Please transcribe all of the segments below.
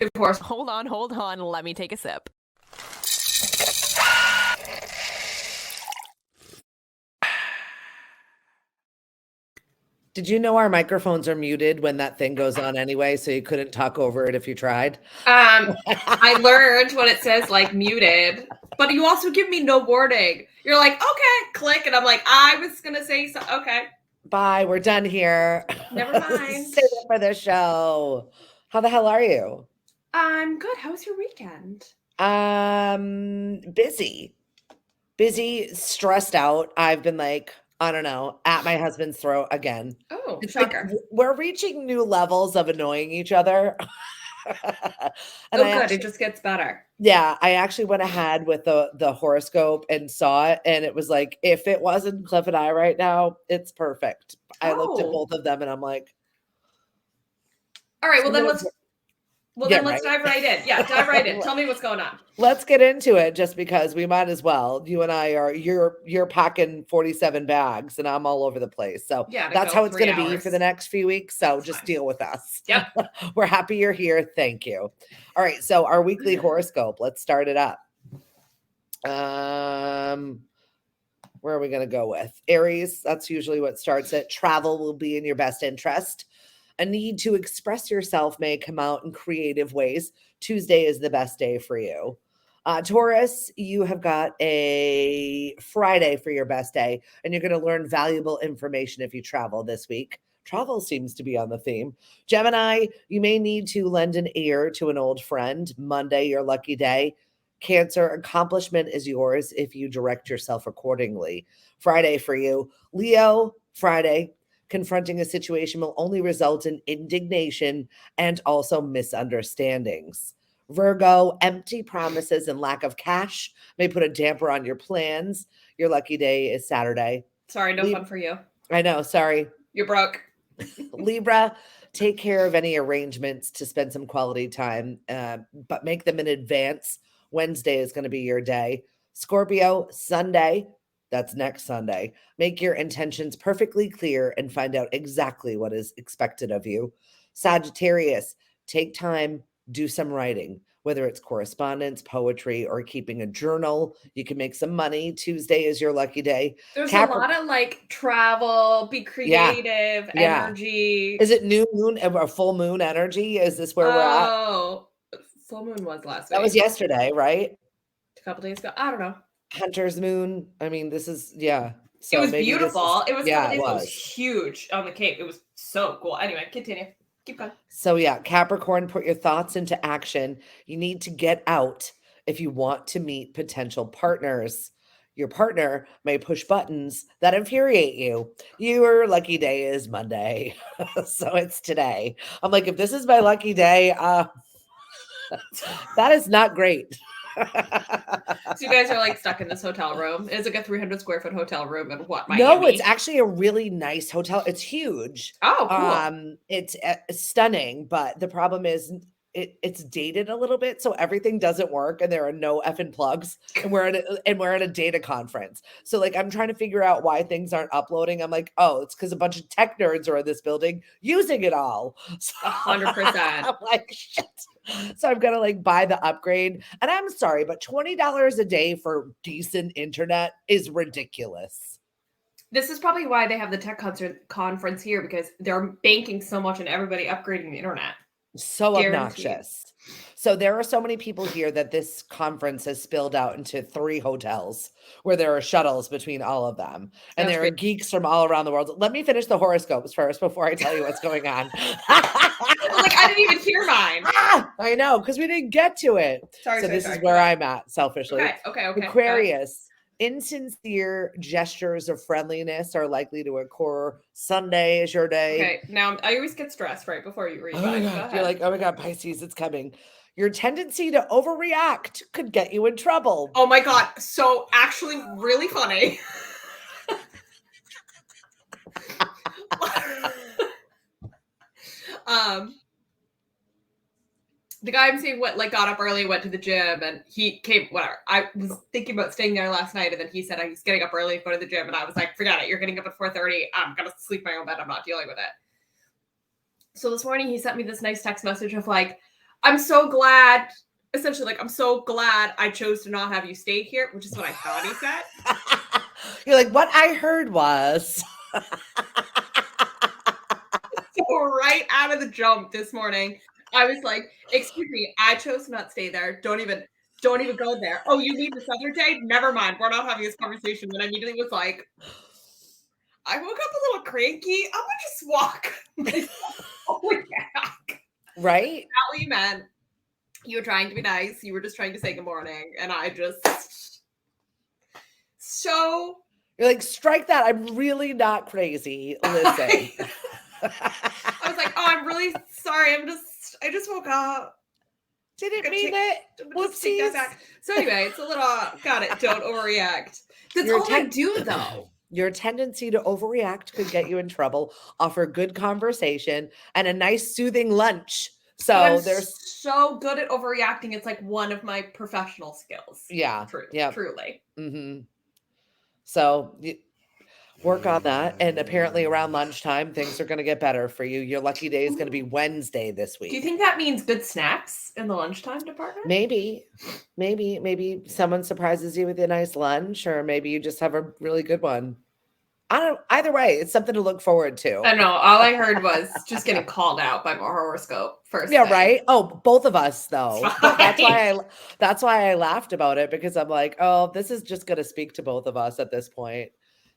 Of course. Hold on. Let me take a sip. Did you know our microphones are muted when that thing goes on anyway, so you couldn't talk over it if you tried? I learned when it says like muted, but you also give me no warning. You're like, okay, click, and I'm like, I was gonna say so. Okay, Bye, we're done here. never mind. Save it for the show. How the hell are you? I'm good. How was your weekend? Busy, stressed out. I've been like, I don't know, at my husband's throat again. Oh, It's like shocker. we're reaching new levels of annoying each other. And Oh, good. It just gets better. Yeah, I actually went ahead with the horoscope and saw it, and it was like, if it wasn't Cliff and I right now, it's perfect. I looked at both of them and I'm like, all right, well then let's right. dive right in. Yeah, dive right in. Tell me what's going on. Let's get into it, just because we might as well. You and I are you're packing 47 bags and I'm all over the place. So Yeah, that's how it's going to be hours. for the next few weeks. So That's just fine. deal with us. Yep. We're happy you're here. Thank you. All right, so our weekly horoscope. Let's start it up. Where are we going to go with? Aries, that's usually what starts it. Travel will be in your best interest. A need to express yourself may come out in creative ways. Tuesday is the best day for you. Taurus, you have got a Friday for your best day, and you're going to learn valuable information if you travel this week. Travel seems to be on the theme. Gemini, you may need to lend an ear to an old friend. Monday, your lucky day. Cancer, accomplishment is yours if you direct yourself accordingly. Friday for you. Leo, Friday, confronting a situation will only result in indignation and also misunderstandings. Virgo, empty promises and lack of cash may put a damper on your plans. Your lucky day is Saturday. Sorry, no fun for you. I know, sorry. You're broke. Libra, take care of any arrangements to spend some quality time, but make them in advance. Wednesday is going to be your day. Scorpio, Sunday, that's next Sunday. Make your intentions perfectly clear and find out exactly what is expected of you. Sagittarius, take time, do some writing, whether it's correspondence, poetry, or keeping a journal. You can make some money. Tuesday is your lucky day. There's a lot of like travel, be creative, energy. Is it new moon or full moon energy? Is this where we're at? Oh, full moon was last week. That was yesterday, right? A couple days ago. I don't know. Hunter's moon. I mean, this is, yeah. So it was beautiful. It was a couple days ago. It was huge on the Cape. It was so cool. Anyway, continue. Keep going. So yeah, Capricorn, put your thoughts into action. You need to get out if you want to meet potential partners. Your partner may push buttons that infuriate you. Your lucky day is Monday. So it's today. I'm like, if this is my lucky day, that is not great. So you guys are like stuck in this hotel room. It's like a 300 square foot hotel room in what, Miami? No, it's actually a really nice hotel. It's huge. Oh, cool. It's stunning, but the problem is it's dated a little bit, so everything doesn't work, and there are no effing plugs. And we're at a data conference, so like I'm trying to figure out why things aren't uploading. I'm like, oh, it's because a bunch of tech nerds are in this building using it all. 100%. I'm like, shit. So I'm gonna like buy the upgrade. And I'm sorry, but $20 a day for decent internet is ridiculous. This is probably why they have the tech conference here, because they're banking so much on everybody upgrading the internet. So obnoxious. So there are so many people here that this conference has spilled out into 3 hotels where there are shuttles between all of them. And there are geeks from all around the world. Let me finish the horoscopes first before I tell you what's going on. Like, I didn't even hear mine. I know, because we didn't get to it. So this is where I'm at, selfishly. Okay. Aquarius. Insincere gestures of friendliness are likely to occur. Sunday is your day. Okay, now I always get stressed right before you read. Oh my God. You're like, oh my God, Pisces, it's coming. Your tendency to overreact could get you in trouble. Oh my God. So actually really funny. The guy I'm seeing got up early, went to the gym, and he came, whatever. I was thinking about staying there last night, and then he said I was getting up early to go to the gym, and I was like, forget it. You're getting up at 4:30. I'm going to sleep in my own bed. I'm not dealing with it. So this morning he sent me this nice text message of like, I'm so glad, essentially, like, I'm so glad I chose to not have you stay here, which is what I thought he said. You're like, what I heard was. So right out of the jump this morning, I was like, excuse me, I chose to not stay there. Don't even go there. Oh, you leave this other day? Never mind. We're not having this conversation. And I immediately was like, I woke up a little cranky. I'm gonna just walk myself back. Right? Allie, man, you were trying to be nice. You were just trying to say good morning. And I just so You're like, strike that. I'm really not crazy. Listen. I was like, oh, I'm really sorry. I just woke up. Didn't mean it. Whoopsies. So anyway, it's a little, got it. Don't overreact. That's all I do though. Your tendency to overreact could get you in trouble. Offer good conversation and a nice soothing lunch. So I'm there's so good at overreacting. It's like one of my professional skills. yeah. Truly. Mm-hmm. So work on that. And apparently around lunchtime, things are going to get better for you. Your lucky day is going to be Wednesday this week. Do you think that means good snacks in the lunchtime department? Maybe someone surprises you with a nice lunch, or maybe you just have a really good one. Either way, it's something to look forward to. I know. All I heard was just getting called out by my horoscope first. Yeah, thing. right. Oh, both of us though. But That's why I laughed about it, because I'm like, oh, this is just going to speak to both of us at this point.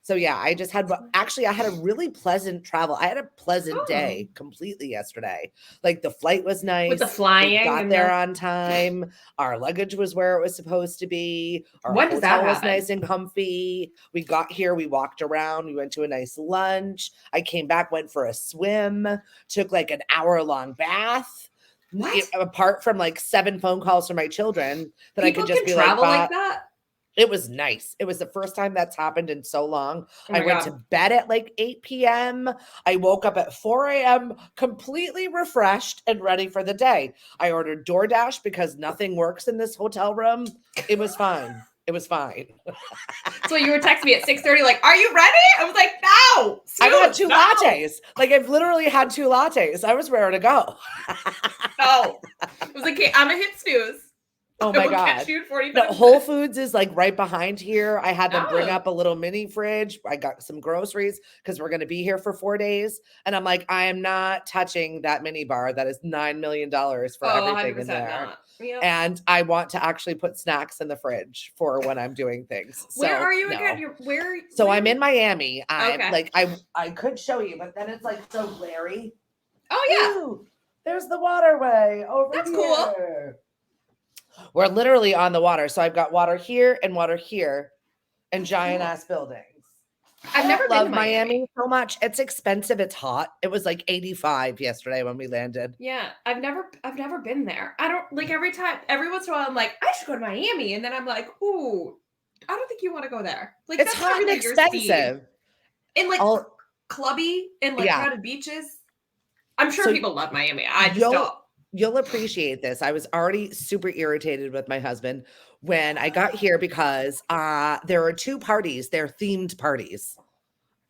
So yeah, I had a really pleasant travel. I had a pleasant day completely yesterday. Like the flight was nice. With the flying. We got there on time. Our luggage was where it was supposed to be. Our When does that hotel was happen? nice and comfy. We got here, we walked around, we went to a nice lunch. I came back, went for a swim, took like an hour-long bath. What? Apart from like 7 phone calls from my children that People I could just can be travel like like that? it was nice. It was the first time that's happened in so long. Oh my I went God. to bed at like 8 p.m. I woke up at 4 a.m. completely refreshed and ready for the day. I ordered DoorDash because nothing works in this hotel room. It was fine. It was fine. So you were texting me at 6:30, like, are you ready? I was like, no. I've had 2 lattes. Like I've literally had 2 lattes. I was ready to go. No. I was like, okay, I'm going to hit snooze. Oh my God. Catch you in 45 No, minutes. Whole Foods is like right behind here. I had them bring Oh. up a little mini fridge. I got some groceries because we're going to be here for 4 days. And I'm like, I am not touching that mini bar. That is $9 million for everything in there. Not. Yep. And I want to actually put snacks in the fridge for when I'm doing things. So, Where are you no. again? So I'm in Miami. I'm Okay. like, I could show you, but then it's like so glary. Oh, yeah. Ooh, there's the waterway over That's here. cool. We're literally on the water. So I've got water here and giant ass buildings. I've never been love to Miami so much. It's expensive. It's hot. It was like 85 yesterday when we landed. Yeah, I've never been there. I don't like every once in a while I'm like, I should go to Miami. And then I'm like, ooh, I don't think you want to go there. Like It's that's hot and probably your speed. expensive. And like clubby and like crowded beaches. I'm sure people love Miami. I just don't. You'll appreciate this. I was already super irritated with my husband when I got here because there are 2 parties. They're themed parties.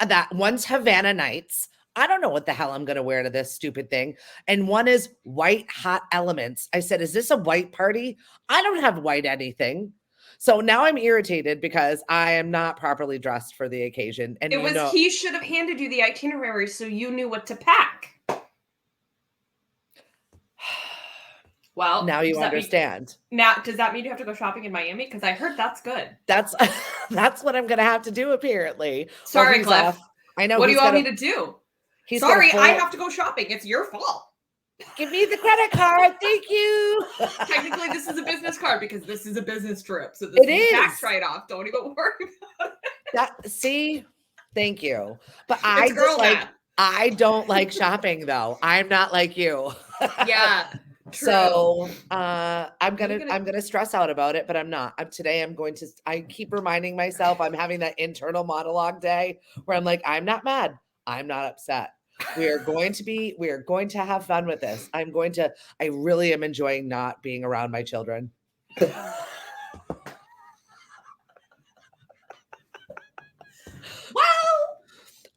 That one's Havana Nights. I don't know what the hell I'm going to wear to this stupid thing. And one is White Hot Elements. I said, is this a white party? I don't have white anything. So now I'm irritated because I am not properly dressed for the occasion. And he should have handed you the itinerary so you knew what to pack. Well, now you understand. Now, does that mean you have to go shopping in Miami? Because I heard that's good. That's what I'm going to have to do, apparently. Sorry, Cliff. I know. What do you want me to do? Sorry, I have to go shopping. It's your fault. Give me the credit card. Thank you. Technically, this is a business card because this is a business trip. So this is a tax write-off. Don't even worry about it. See? Thank you. But I don't like shopping though. I'm not like you. Yeah. True. So I'm gonna stress out about it, but I'm not. I keep reminding myself I'm having that internal monologue day where I'm like, I'm not mad. I'm not upset. We are going to have fun with this. I really am enjoying not being around my children.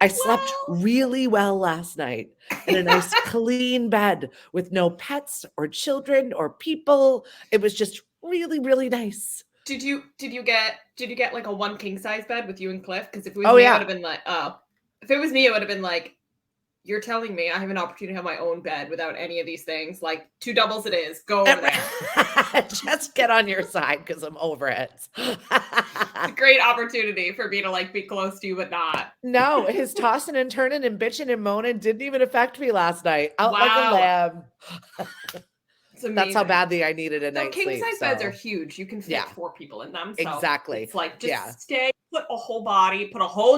I slept really well last night in a nice clean bed with no pets or children or people. It was just really, really nice. Did you get like a one king size bed with you and Cliff? Because if it was Oh, me, yeah. I would have been like, oh. If it was me, it would have been like, you're telling me I have an opportunity to have my own bed without any of these things. Like 2 doubles it is. Go over there. Just get on your side because I'm over it. It's a great opportunity for me to like be close to you, but not. No, his tossing and turning and bitching and moaning didn't even affect me last night. Out like a Wow. lamb. It's amazing. That's how badly I needed a No, night's king sleep. size beds are huge. You can fit Yeah. 4 people in them. So Exactly. it's like just stay, put a whole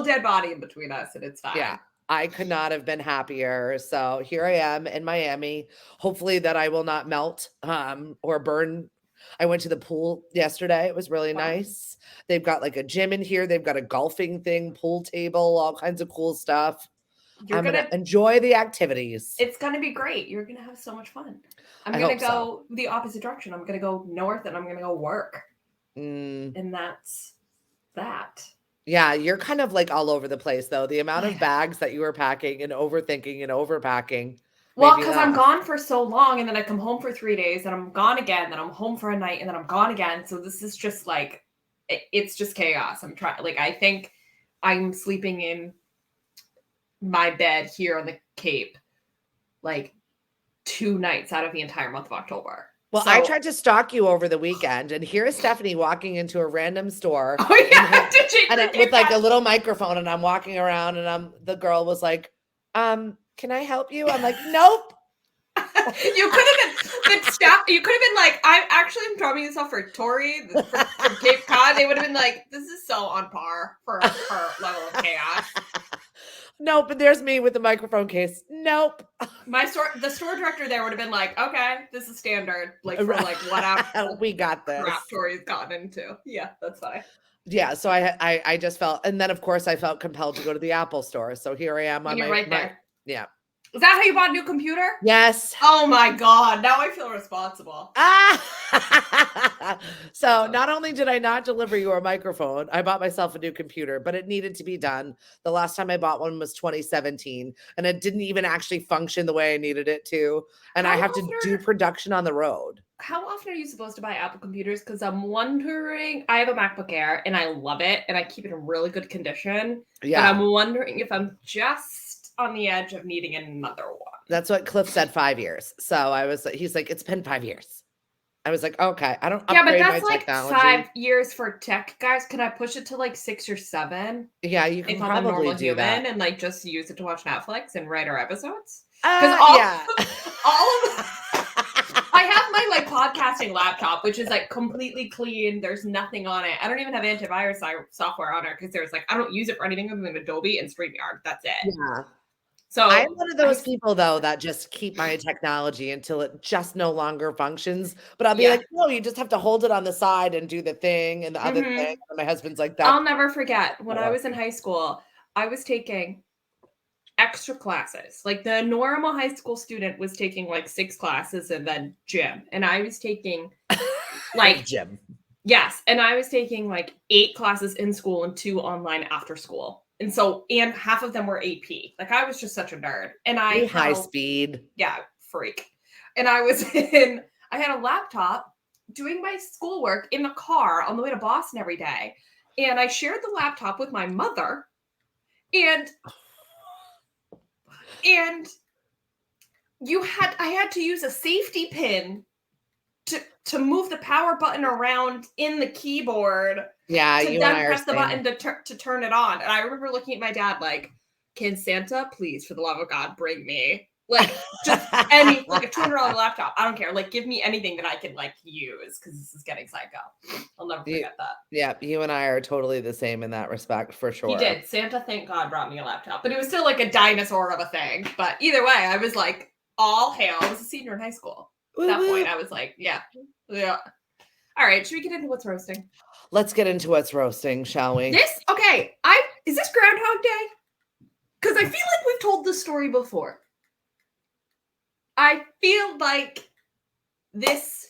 dead body in between us, and it's fine. Yeah. I could not have been happier. So here I am in Miami. Hopefully that I will not melt or burn. I went to the pool yesterday. It was really nice. They've got like a gym in here. They've got a golfing thing, pool table, all kinds of cool stuff. I'm going to enjoy the activities. It's going to be great. You're going to have so much fun. I'm going to go the opposite direction. I'm going to go north and I'm going to go work. And that's that. Yeah, you're kind of like all over the place, though. The amount of bags that you were packing and overthinking and overpacking. Well, because I'm gone for so long, and then I come home for 3 days, and I'm gone again, then I'm home for a night, and then I'm gone again. So this is just like, it's just chaos. I'm trying, like, I think I'm sleeping in my bed here on the Cape, like 2 nights out of the entire month of October. Well, I tried to stalk you over the weekend, and here's Stephanie walking into a random store with like a little microphone, and I'm walking around, and the girl was like, "Can I help you?" I'm like, "Nope." You could have been the staff. You could have been like, "I actually am dropping this off for Tori from Cape Cod." They would have been like, "This is so on par for her level of chaos." Nope, but there's me with the microphone case. Nope. The store director there would have been like, okay, this is standard. Like for like whatever we got this. Crap Tori's gotten into. Yeah, that's fine. Yeah, so I just felt, and then of course I felt compelled to go to the Apple store. So here I am on You're right there. Yeah. Is that how you bought a new computer? Yes. Oh my God. Now I feel responsible. So not only did I not deliver you a microphone, I bought myself a new computer, but it needed to be done. The last time I bought one was 2017, and it didn't even actually function the way I needed it to. And I have to do production on the road. How often are you supposed to buy Apple computers? Because I'm wondering, I have a MacBook Air and I love it and I keep it in really good condition. Yeah. But I'm wondering if I'm just on the edge of needing another one. That's what Cliff said, 5 years. So he's like, it's been 5 years. I was like, okay, I don't upgrade but that's my like technology. 5 years for tech, guys. Can I push it to like 6 or 7? Yeah, you can probably do that. And like just use it to watch Netflix and write our episodes. Because all of I have my like podcasting laptop, which is like completely clean. There's nothing on it. I don't even have antivirus software on it because there's like I don't use it for anything other than Adobe and StreamYard. That's it. Yeah. So I'm one of those people though that just keep my technology until it just no longer functions. But I'll be like, no, you just have to hold it on the side and do the thing and the other thing. And my husband's like that. I'll never forget when I was in high school, I was taking extra classes. Like the normal high school student was taking like 6 classes and then gym. And I was taking like gym. Yes. And I was taking like 8 classes in school and 2 online after school. And half of them were AP. Like I was just such a nerd. And I high speed. Yeah, freak. And I had a laptop doing my schoolwork in the car on the way to Boston every day. And I shared the laptop with my mother. And I had to use a safety pin to move the power button around in the keyboard. Yeah, to then press the button to turn it on. And I remember looking at my dad like, "Can Santa please, for the love of God, bring me like just any like a $200 laptop? I don't care. Like, give me anything that I can like use because this is getting psycho." I'll never forget that. Yeah, you and I are totally the same in that respect for sure. He did. Santa, thank God, brought me a laptop, but it was still like a dinosaur of a thing. But either way, I was like, all hail. I was a senior in high school. At that point, I was like, yeah. All right, should we get into what's roasting? Let's get into what's roasting, shall we? Is this Groundhog Day? Because I feel like we've told this story before. I feel like this,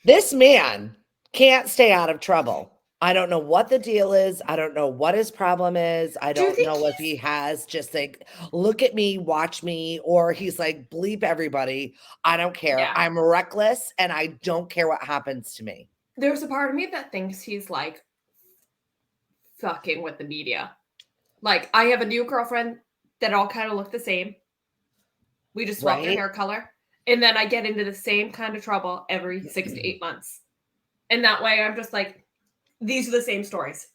This man can't stay out of trouble. I don't know what the deal is. I don't know what his problem is. I Do you don't think know if he has just like, look at me, watch me, or he's like, bleep everybody. I don't care. Yeah. I'm reckless and I don't care what happens to me. There's a part of me that thinks he's like fucking with the media. Like, I have a new girlfriend that all kind of look the same. We just swap their Right? hair color. And then I get into the same kind of trouble every 6 to 8 months. And that way I'm just like, these are the same stories.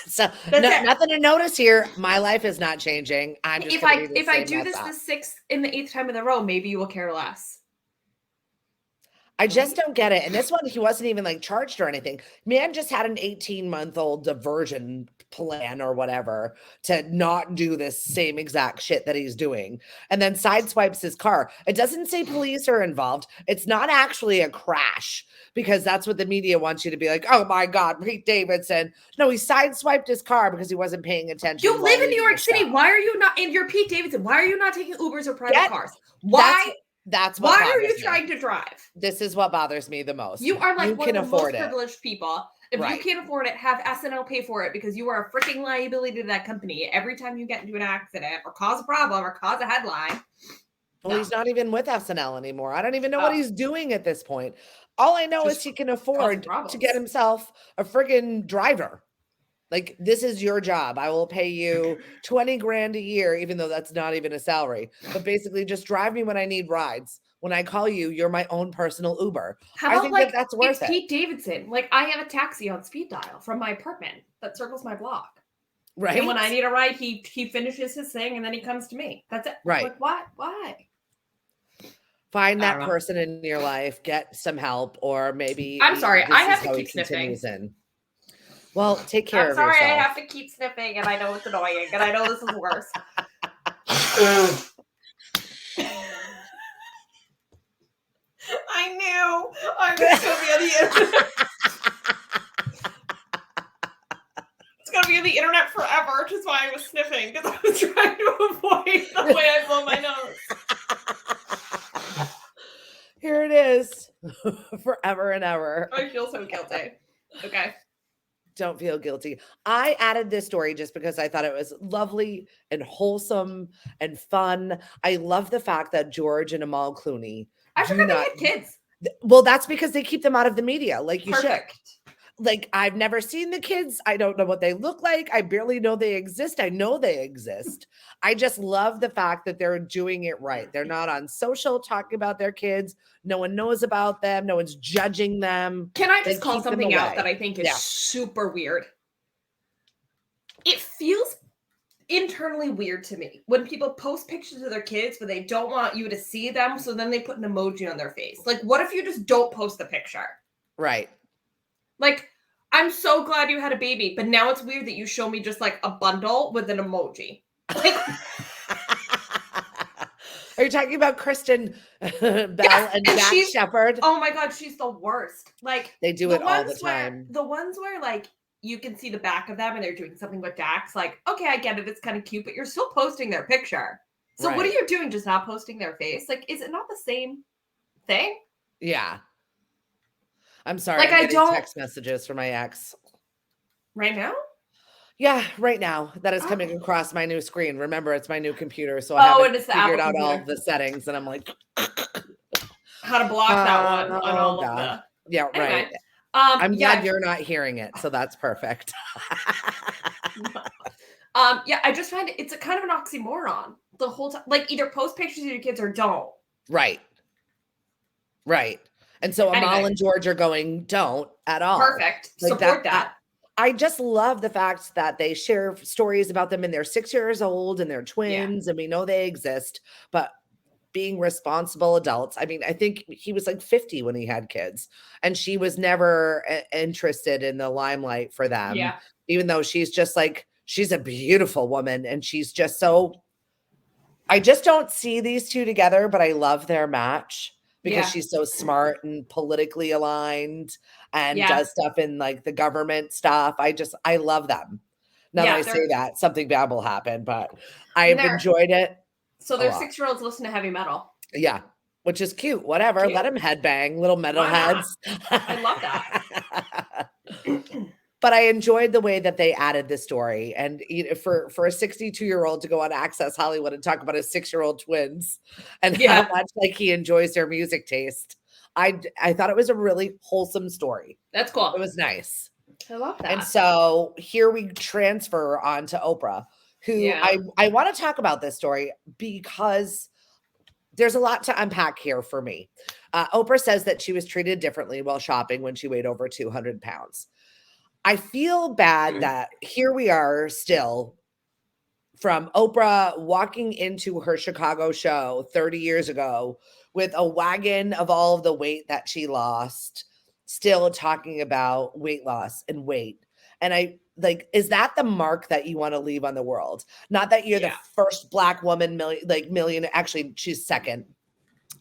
So That's it. nothing to notice here. My life is not changing. I'm just If I do this the 6th and the 8th time in a row, maybe you will care less. I just don't get it. And this one, he wasn't even like charged or anything. Man just had an 18-month-old diversion plan or whatever to not do this same exact shit that he's doing. And then sideswipes his car. It doesn't say police are involved. It's not actually a crash because that's what the media wants you to be like, oh my God, Pete Davidson. No, he sideswiped his car because he wasn't paying attention. You live in New York City. Why are you not, and you're Pete Davidson, why are you not taking Ubers or private cars? Why? That's what Why are you bothers me. trying to drive? This is what bothers me the most. You are like one of the most it. privileged people. If Right. you can't afford it, have SNL pay for it because you are a freaking liability to that company every time you get into an accident or cause a problem or cause a headline. Well, No. he's not even with SNL anymore. I don't even know what he's doing at this point. All I know is he can afford to get himself a friggin' driver. Like, this is your job. I will pay you 20 grand a year, even though that's not even a salary. But basically, just drive me when I need rides. When I call you, you're my own personal Uber. How about like that's worth it's Pete Davidson? Like, I have a taxi on speed dial from my apartment that circles my block. Right. And when I need a ride, he finishes his thing and then he comes to me. That's it. Right. Like, why? Why? Find that person in your life, get some help, or maybe I'm sorry, I have to keep sniffing. Well, take care of yourself. I'm sorry, I have to keep sniffing, and I know it's annoying, and I know this is worse. I knew I was going to be on the internet. It's going to be on the internet forever, which is why I was sniffing, because I was trying to avoid the way I blow my nose. Here it is. Forever and ever. I feel so guilty. Okay. Don't feel guilty. I added this story just because I thought it was lovely and wholesome and fun. I love the fact that George and Amal Clooney I forgot they had kids. Well, that's because they keep them out of the media. Like you Perfect. should. Like, I've never seen the kids. I don't know what they look like. I barely know they exist. I know they exist. I just love the fact that they're doing it right. They're not on social talking about their kids. No one knows about them. No one's judging them. Can I just call something out that I think is super weird? It feels internally weird to me when people post pictures of their kids but they don't want you to see them, so then they put an emoji on their face. Like, what if you just don't post the picture? Right. Like, I'm so glad you had a baby, but now it's weird that you show me just like a bundle with an emoji. Like, are you talking about Kristen Bell and Jack Shepard? Oh my God, she's the worst. Like, they do it all the time. The ones where like you can see the back of them and they're doing something with Dax. Like, okay, I get it. It's kind of cute, but you're still posting their picture. So what are you doing? Just not posting their face? Like, is it not the same thing? Yeah. I'm sorry. Like, I'm getting text messages from my ex. Right now? Yeah, right now. That is coming across my new screen. Remember, it's my new computer, so I haven't figured out all the settings, and I'm like, how to block that one on all of the. Yeah, right. Anyway, I'm glad you're not hearing it, so that's perfect. Yeah, I just find it's a kind of an oxymoron the whole time. Like, either post pictures of your kids or don't. Right. Right. And so Amal and George are going, don't at all. Perfect. Like support that. I just love the fact that they share stories about them and they're 6 years old and they're twins and we know they exist, but being responsible adults. I mean, I think he was like 50 when he had kids and she was never interested in the limelight for them. Yeah. Even though she's just like, she's a beautiful woman and she's just so, I just don't see these two together, but I love their match. Because she's so smart and politically aligned and does stuff in like the government stuff. I love them. Now that I say that, something bad will happen, but I've enjoyed it. So their 6-year-olds listen to heavy metal. Yeah, which is cute. Whatever. Let them headbang, little metal heads. I love that. But I enjoyed the way that they added the story. And for a 62-year-old to go on Access Hollywood and talk about his 6-year-old twins and how much like he enjoys their music taste, I thought it was a really wholesome story. That's cool. It was nice. I love that. And so here we transfer on to Oprah, who I want to talk about this story because there's a lot to unpack here for me. Oprah says that she was treated differently while shopping when she weighed over 200 pounds. I feel bad that here we are still from Oprah walking into her Chicago show 30 years ago with a wagon of all of the weight that she lost, still talking about weight loss and weight. And I like, is that the mark that you want to leave on the world? Not that you're the first Black woman million, actually she's second.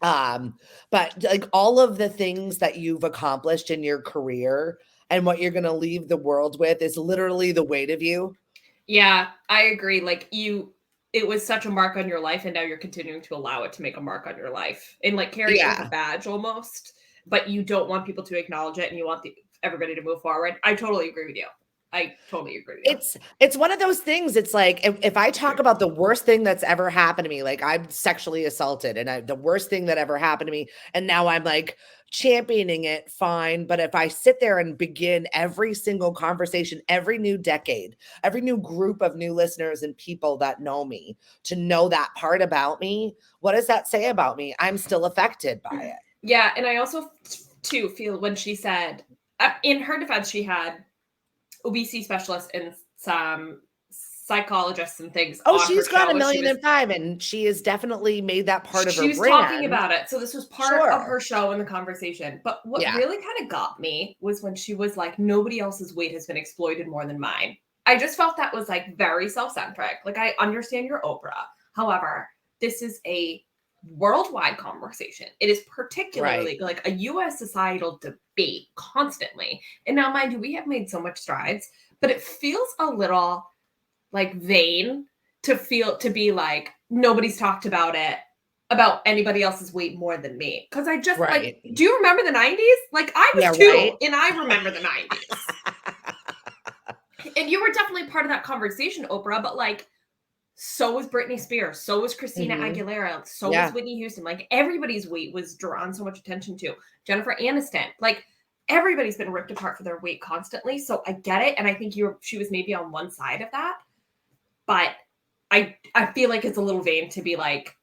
But like all of the things that you've accomplished in your career and what you're going to leave the world with is literally the weight of you. Yeah, I agree. Like it was such a mark on your life, and now you're continuing to allow it to make a mark on your life and like carry it as a badge almost, but you don't want people to acknowledge it and you want everybody to move forward. I totally agree with you. I totally agree with you. It's one of those things. It's like if I talk about the worst thing that's ever happened to me, like I'm sexually assaulted and the worst thing that ever happened to me, and now I'm like championing it, fine. But if I sit there and begin every single conversation, every new decade, every new group of new listeners and people that know me to know that part about me, what does that say about me? I'm still affected by it. Yeah, and I also too feel when she said, in her defense, she had obesity specialists and some psychologists and things. Oh, she's got 1.5 million, and she has definitely made that part of her brand. She was talking about it. So this was part of her show and the conversation. But what really kind of got me was when she was like, nobody else's weight has been exploited more than mine. I just felt that was like very self-centric. Like, I understand you're Oprah. However, this is a worldwide conversation. It is particularly like a U.S. societal debate constantly. And now, mind you, we have made so much strides, but it feels a little like vain to be like, nobody's talked about anybody else's weight more than me. Because I just like, do you remember the 90s? Like I was two and I remember the 90s. And you were definitely part of that conversation, Oprah, but like, so was Britney Spears, so was Christina Aguilera, so was Whitney Houston. Like everybody's weight was drawn so much attention to. Jennifer Aniston, like everybody's been ripped apart for their weight constantly. So I get it, and I think she was maybe on one side of that, but I feel like it's a little vain to be like,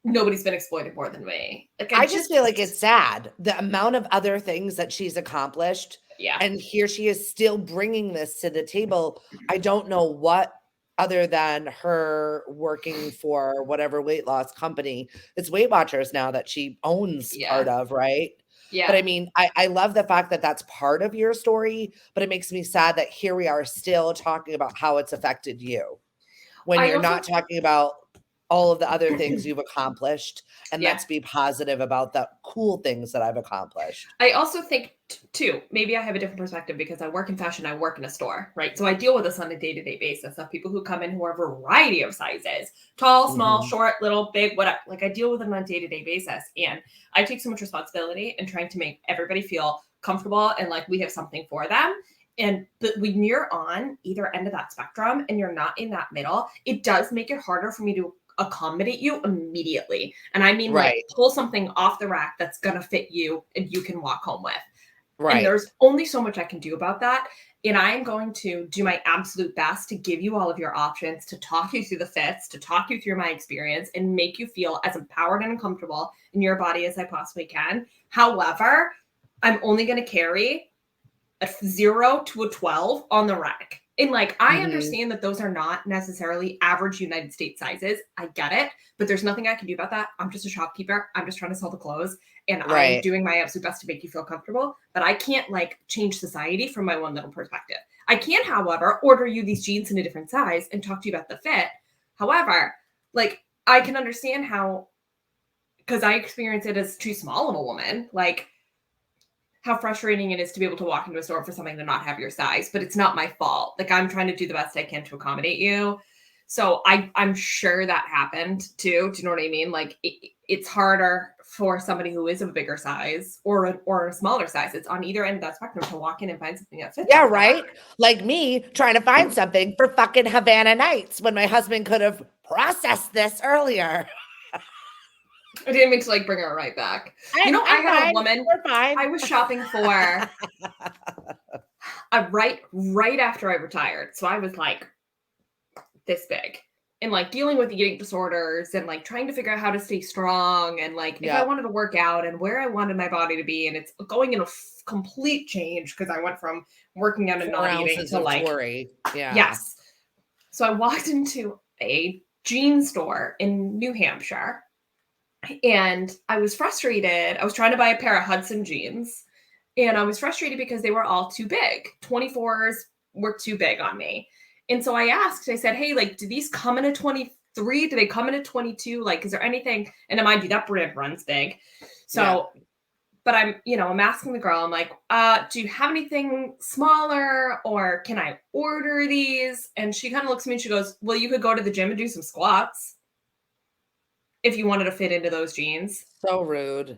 nobody's been exploited more than me. Like I just feel like it's sad the amount of other things that she's accomplished. Yeah, and here she is still bringing this to the table. I don't know what. Other than her working for whatever weight loss company, it's Weight Watchers now that she owns part of, right? Yeah. But I mean, I love the fact that that's part of your story, but it makes me sad that here we are still talking about how it's affected you when you're not talking about all of the other things you've accomplished. And let's be positive about the cool things that I've accomplished. I also think too, maybe I have a different perspective because I work in fashion, I work in a store, right? So I deal with this on a day-to-day basis of people who come in who are a variety of sizes, tall, small, short, little, big, whatever. Like I deal with them on a day-to-day basis. And I take so much responsibility in trying to make everybody feel comfortable and like we have something for them. But when you're on either end of that spectrum and you're not in that middle, it does make it harder for me to accommodate you immediately. And I mean, like pull something off the rack that's going to fit you and you can walk home with. Right. And there's only so much I can do about that. And I am going to do my absolute best to give you all of your options, to talk you through the fits, to talk you through my experience and make you feel as empowered and comfortable in your body as I possibly can. However, I'm only going to carry a 0 to a 12 on the rack. And like, I understand that those are not necessarily average United States sizes. I get it, but there's nothing I can do about that. I'm just a shopkeeper. I'm just trying to sell the clothes and I'm doing my absolute best to make you feel comfortable, but I can't like change society from my one little perspective. I can, however, order you these jeans in a different size and talk to you about the fit. However, like I can understand how, because I experience it as too small of a woman, like how frustrating it is to be able to walk into a store for something to not have your size, but it's not my fault. Like I'm trying to do the best I can to accommodate you. So I'm sure that happened too. Do you know what I mean? Like it's harder for somebody who is of a bigger size or a smaller size. It's on either end of that spectrum to walk in and find something that fits. Yeah, right. Like me trying to find something for fucking Havana Nights when my husband could have processed this earlier. I didn't mean to like bring her right back. I had a woman. We're fine. I was shopping for right after I retired. So I was like this big and like dealing with eating disorders and like trying to figure out how to stay strong and like if I wanted to work out and where I wanted my body to be. And it's going in a complete change because I went from working out and not eating to like Tori. Yeah. Yes. So I walked into a jean store in New Hampshire and I was frustrated. I was trying to buy a pair of Hudson jeans and I was frustrated because they were all too big. 24s were too big on me. And so I asked, I said, hey, like, do these come in a 23? Do they come in a 22? Like, is there anything? And mind you, that brand runs big. So, but I'm asking the girl, I'm like, do you have anything smaller or can I order these? And she kind of looks at me and she goes, well, you could go to the gym and do some squats if you wanted to fit into those jeans. So rude.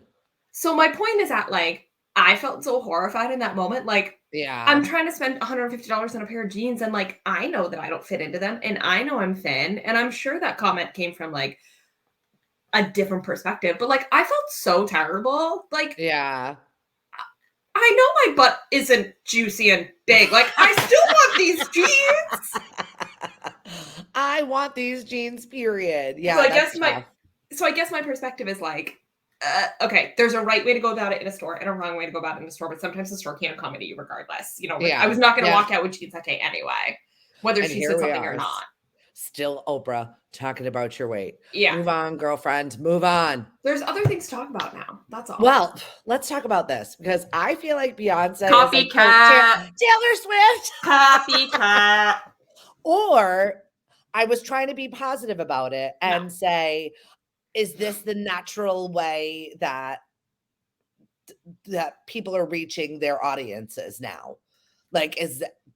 So my point is that like, I felt so horrified in that moment. Like, I'm trying to spend $150 on a pair of jeans and like, I know that I don't fit into them and I know I'm thin. And I'm sure that comment came from like a different perspective, but like, I felt so terrible. Like, I know my butt isn't juicy and big. Like, I still want these jeans. I want these jeans, period. Yeah. So I guess my perspective is like, okay, there's a right way to go about it in a store and a wrong way to go about it in a store, but sometimes the store can't accommodate you regardless. I was not going to walk out with jeans that day anyway, whether she said something or not. Still Oprah talking about your weight. Yeah. Move on, girlfriend. Move on. There's other things to talk about now. That's all. Well, let's talk about this because I feel like Beyonce Copycat. is like Taylor Swift. Copycat. Or I was trying to be positive about it and say, is this the natural way that people are reaching their audiences now? Like,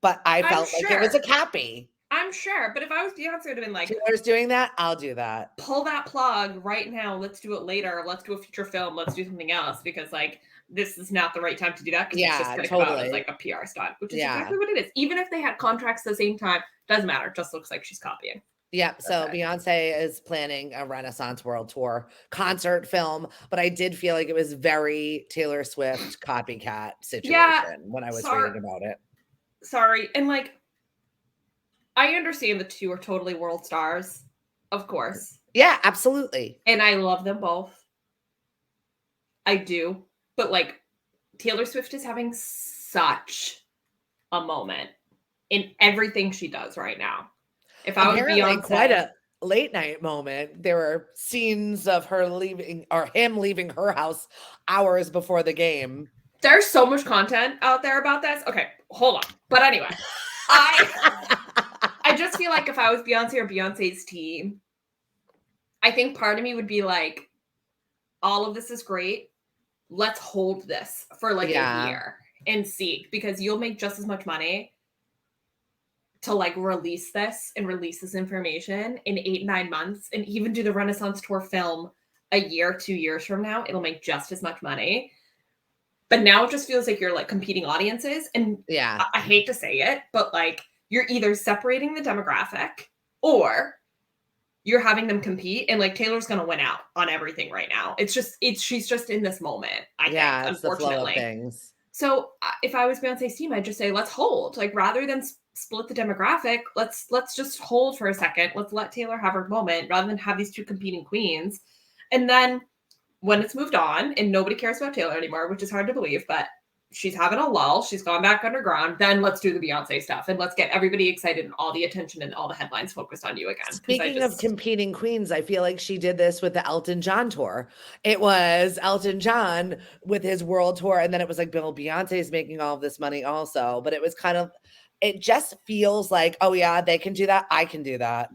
but I felt like it was a copy. I'm sure. But if I was Beyonce, it would have been like, Taylor's doing that, I'll do that. Pull that plug right now. Let's do it later. Let's do a feature film. Let's do something else because like this is not the right time to do that because it's just going to come out as like a PR stunt, which is exactly what it is. Even if they had contracts at the same time, doesn't matter. It just looks like she's copying. Yeah, so Beyonce is planning a Renaissance World Tour concert film, but I did feel like it was very Taylor Swift copycat situation when I was reading about it. Sorry. And like, I understand the two are totally world stars, of course. Yeah, absolutely. And I love them both. I do. But like, Taylor Swift is having such a moment in everything she does right now. If I was Beyonce, quite a late night moment. There were scenes of her leaving or him leaving her house hours before the game. There's so much content out there about this. Okay, hold on. But anyway, I just feel like if I was Beyonce or Beyonce's team, I think part of me would be like, all of this is great. Let's hold this for like a year and see, because you'll make just as much money to like release this information in 8-9 months and even do the Renaissance Tour film a year, 2 years from now. It'll make just as much money. But now it just feels like you're like competing audiences. And I hate to say it, but like you're either separating the demographic or you're having them compete, and like Taylor's going to win out on everything right now. She's just in this moment. I think, unfortunately. The flow of things. So if I was Beyonce's team, I'd just say, let's hold. Like rather than split the demographic, let's just hold for a second. Let's let Taylor have her moment rather than have these two competing queens. And then when it's moved on and nobody cares about Taylor anymore, which is hard to believe, but she's having a lull, she's gone back underground, then let's do the Beyonce stuff and let's get everybody excited and all the attention and all the headlines focused on you again. Speaking of competing queens, I feel like she did this with the Elton John tour. It was Elton John with his world tour, and then it was like, Bill, Beyonce's making all of this money also, but it was kind of, it just feels like, oh yeah, they can do that. I can do that,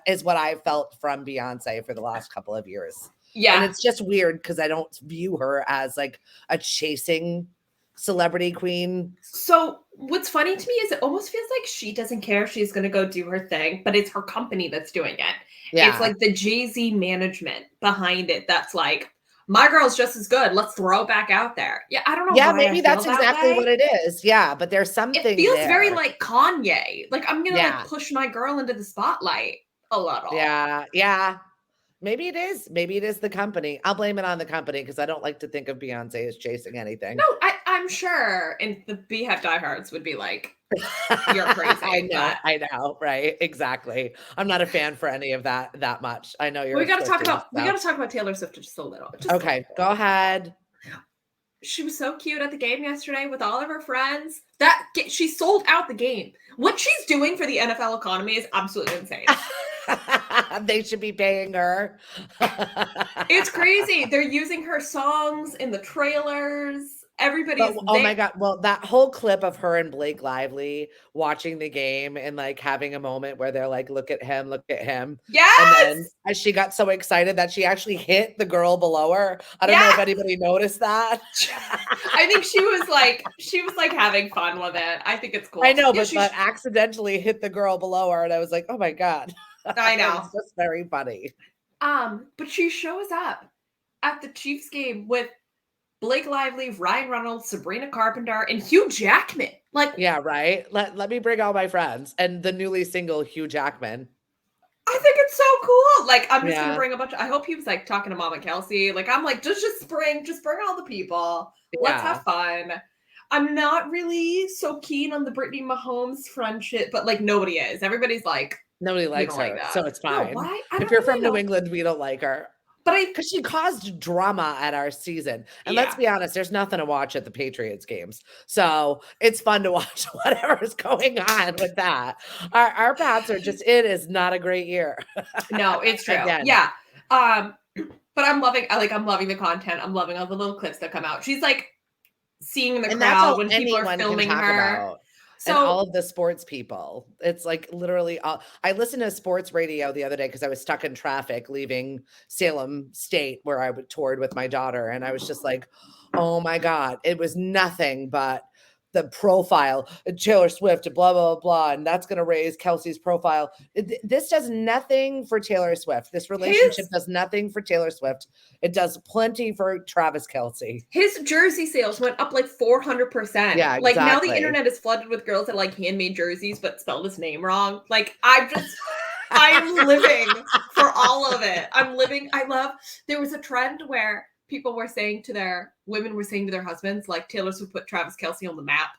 is what I felt from Beyonce for the last couple of years. Yeah. And it's just weird because I don't view her as like a chasing celebrity queen. So what's funny to me is it almost feels like she doesn't care. She's going to go do her thing, but it's her company that's doing it. It's Yeah. like the Jay-Z management behind it that's like, my girl's just as good. Let's throw it back out there. Yeah, I don't know Yeah, why maybe I feel that's that exactly way. what it is. Yeah, but there's It something feels there. very like Kanye. Like I'm gonna Yeah. like push my girl into the spotlight a little. Yeah, yeah. Maybe it is. Maybe it is the company. I'll blame it on the company because I don't like to think of Beyonce as chasing anything. No, I'm sure. And the Beehive diehards would be like, you're crazy. I know, right? Exactly. I'm not a fan for any of that much. I know you're. We got to talk about so. Taylor Swift just a little. Okay, go ahead. She was so cute at the game yesterday with all of her friends. She sold out the game. What she's doing for the NFL economy is absolutely insane. They should be paying her. It's crazy. They're using her songs in the trailers. Everybody's oh my God. Well, that whole clip of her and Blake Lively watching the game and like having a moment where they're like, look at him, look at him. Yes. And then she got so excited that she actually hit the girl below her. I don't know if anybody noticed that. I think she was like having fun with it. I think it's cool. I know, but accidentally hit the girl below her. And I was like, oh my God. I know. It's just very funny. But she shows up at the Chiefs game with Blake Lively, Ryan Reynolds, Sabrina Carpenter, and Hugh Jackman. Like, yeah, right. Let me bring all my friends and the newly single Hugh Jackman. I think it's so cool. Like, I'm just gonna bring a bunch. I hope he was like talking to Mama Kelsey. Like, I'm like, just bring all the people. Let's have fun. I'm not really so keen on the Brittany Mahomes friendship, but like nobody is. Everybody's like, nobody likes her, so it's fine. No, why? If you're from New England, we don't like her. But because she caused drama at our season. And let's be honest, there's nothing to watch at the Patriots games. So it's fun to watch whatever's going on with that. Our Pats are just, it is not a great year. No, it's true. Yeah. But I'm loving the content. I'm loving all the little clips that come out. She's like seeing the crowd when people are filming her. And all of the sports people. It's like literally I listened to sports radio the other day because I was stuck in traffic leaving Salem State where I toured with my daughter. And I was just like, oh my God, it was nothing but the profile, Taylor Swift, blah, blah, blah. And that's going to raise Kelsey's profile. This does nothing for Taylor Swift. This relationship does nothing for Taylor Swift. It does plenty for Travis Kelce. His jersey sales went up like 400%. Yeah, exactly. Like now the internet is flooded with girls that like handmade jerseys but spelled his name wrong. Like I am living for all of it. There was a trend where women were saying to their husbands, like Taylor Swift put Travis Kelce on the map.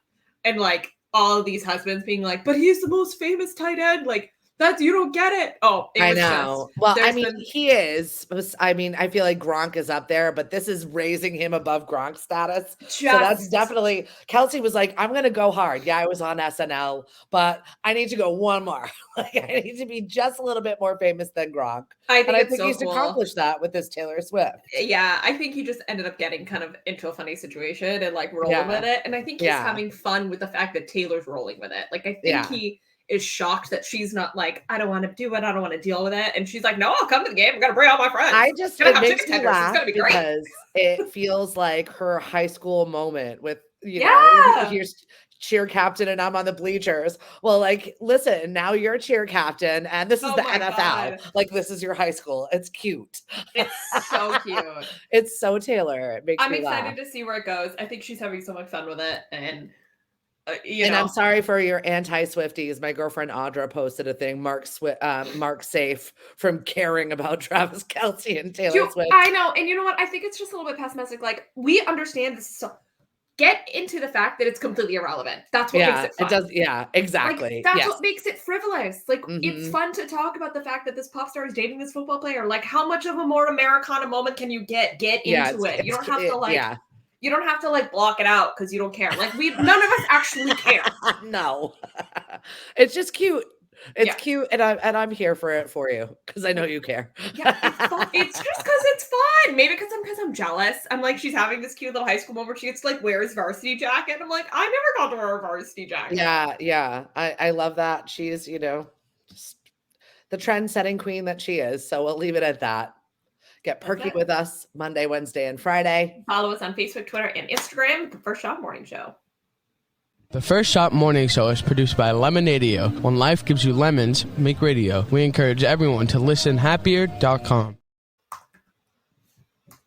And like all of these husbands being like, but he's the most famous tight end. Like you don't get it. Oh, I know. He is. I mean, I feel like Gronk is up there, but this is raising him above Gronk status. So that's definitely, Kelsey was like, I'm going to go hard. Yeah, I was on SNL, but I need to go one more. Like I need to be just a little bit more famous than Gronk. I think he's accomplished that with this Taylor Swift. Yeah, I think he just ended up getting kind of into a funny situation and like rolling with it. And I think he's having fun with the fact that Taylor's rolling with it. Like I think he is shocked that she's not like, I don't want to do it. I don't want to deal with it. And she's like, no, I'll come to the game. I'm going to bring all my friends. It makes me laugh because it feels like her high school moment with, you know, here's cheer captain and I'm on the bleachers. Well, like, listen, now you're cheer captain and this is the NFL. God. Like, this is your high school. It's cute. It's so cute. It's so Taylor. It makes me laugh. I'm excited to see where it goes. I think she's having so much fun with it. And I'm sorry for your anti-Swifties. My girlfriend Audra posted a thing. Mark safe from caring about Travis Kelce and Taylor Swift. I know, and you know what? I think it's just a little bit pessimistic. Like we understand this. So get into the fact that it's completely irrelevant. That's what makes it fun. It does. Yeah, exactly. Like, that's what makes it frivolous. Like it's fun to talk about the fact that this pop star is dating this football player. Like how much of a more Americana moment can you get into it? You don't have to you don't have to like block it out because you don't care. Like none of us actually care. No, it's just cute. It's cute, and I'm here for it for you because I know you care. Yeah, it's fun. It's just because it's fun. Maybe because I'm jealous. I'm like she's having this cute little high school moment. She gets to like wear his varsity jacket. I'm like I never got to wear a varsity jacket. Yeah. I love that. She's just the trend-setting queen that she is. So we'll leave it at that. Get perky it. with us Monday, Wednesday, and Friday. Follow us on Facebook, Twitter, and Instagram. The First Shot Morning Show. The First Shot Morning Show is produced by Lemonadio. When life gives you lemons, make radio. We encourage everyone to listen happier.com.